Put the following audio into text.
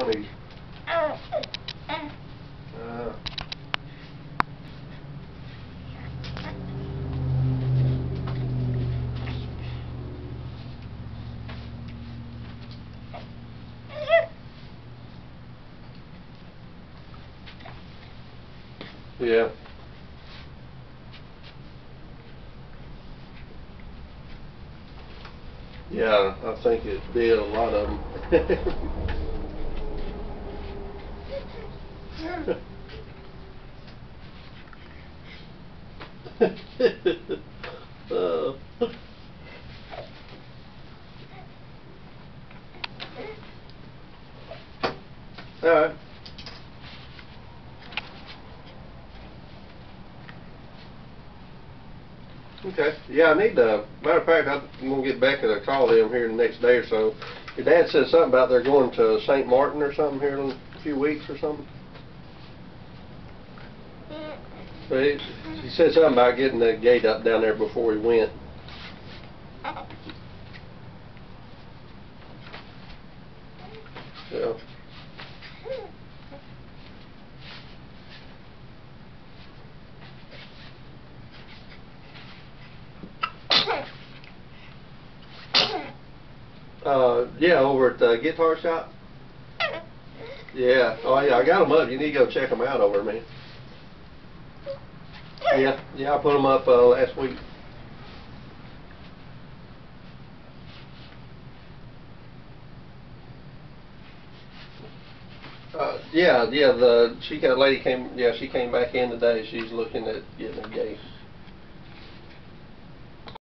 Hey. Yeah. Yeah, I think it did a lot of them. uh. All right. Okay. Yeah, I need to. Matter of fact, I'm gonna get Becca to call them here the next day or so. Your dad said something about they're going to St. Martin or something here in a few weeks or something. But he said something about getting the gate up down there before he went. Yeah. Yeah, over at the guitar shop. Yeah. Oh, yeah. I got them up. You need to go check them out over, man. Yeah. Yeah. I put them up last week. Yeah. Yeah. She got a lady came. Yeah, she came back in today. She's looking at getting a gate.